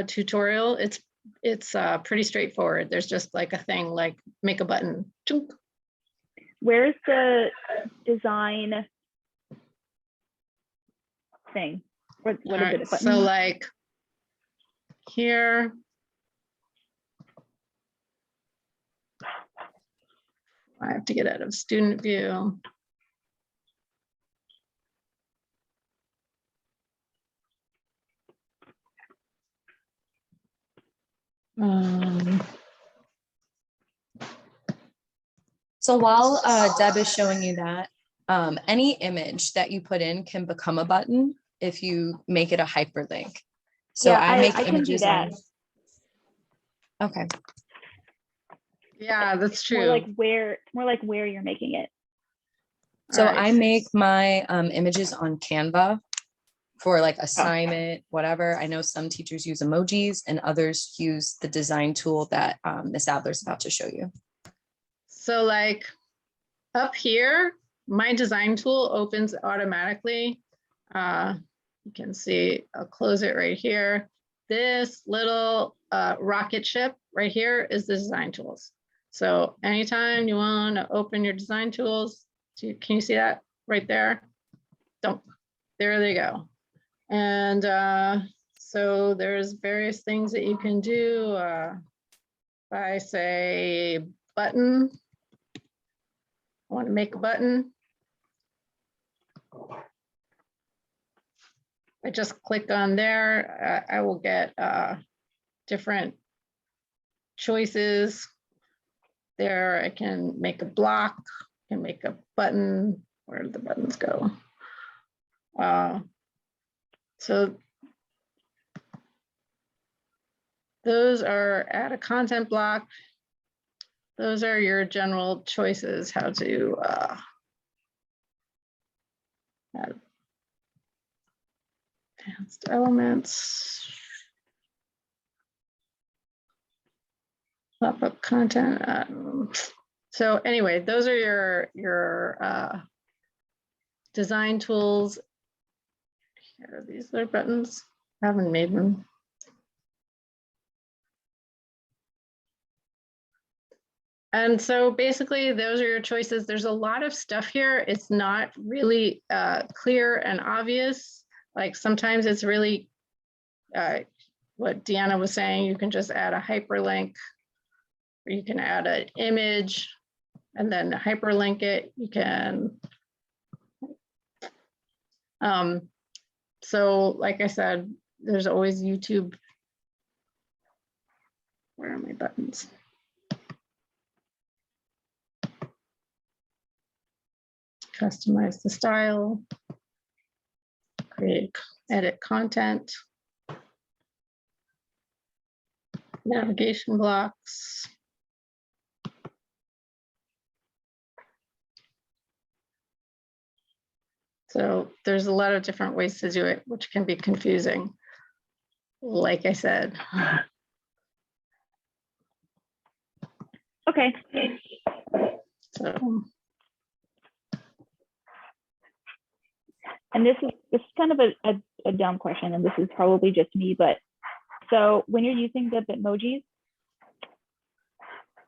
tutorial. It's pretty straightforward. There's just like a thing like make a button. Chunk. Where's the design thing? What is it? A button? So like here. I have to get out of student view. So while Deb is showing you that, any image that you put in can become a button if you make it a hyperlink. So yeah, I make can do images that. Okay. Yeah, that's true. More like where you're making it. So All right. I make my images on Canva for like assignment, whatever. I know some teachers use emojis and others use the design tool that Miss Adler's about to show you. So like up here, my design tool opens automatically. You can see, I'll close it right here. This little rocket ship right here is the design tools. So anytime you want to open your design tools, can you see that right there? There they go. And so there's various things that you can do. If I say button, I want to make a button. I just click on there. I will get different choices. There I can make a block, I can make a button. Where did the buttons go? So those are add a content block. Those are your general choices, how to add advanced elements. Pop-up content. So anyway, those are your design tools. Here, these are buttons. I haven't made them. And so basically those are your choices. There's a lot of stuff here. It's not really clear and obvious. Like sometimes it's really what Deanna was saying, you can just add a hyperlink, or you can add an image and then hyperlink it. You can, so like I said, there's always YouTube. Where are my buttons? Customize the style, create, edit content, navigation blocks. So there's a lot of different ways to do it, which can be confusing. Like I said. Okay. So. And this is kind of a dumb question, and this is probably just me, but so when you're using the Bitmojis,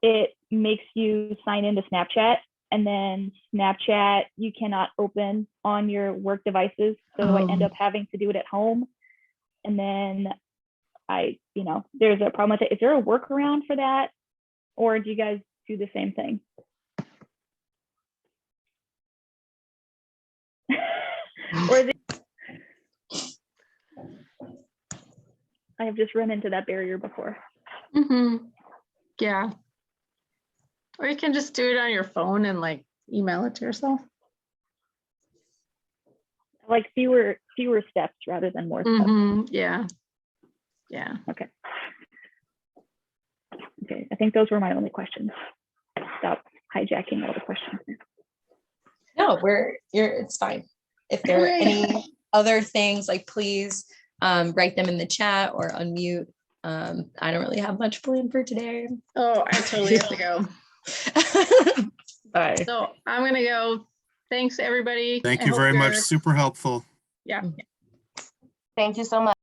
it makes you sign into Snapchat, and then Snapchat you cannot open on your work devices. So I end up having to do it at home. And then there's a problem with it. Is there a workaround for that? Or do you guys do the same thing? Or is it, I have just run into that barrier before. Yeah. Or you can just do it on your phone and like email it to yourself. Like fewer steps rather than more steps. Yeah. Yeah. Okay. Okay. I think those were my only questions. Stop hijacking all the questions. No, it's fine. If there are any other things, like please write them in the chat or unmute. I don't really have much planned for today. Oh, I totally have to go. Bye. So I'm gonna go. Thanks everybody. Thank I you hope very much. you're- Super helpful. Yeah. Thank you so much.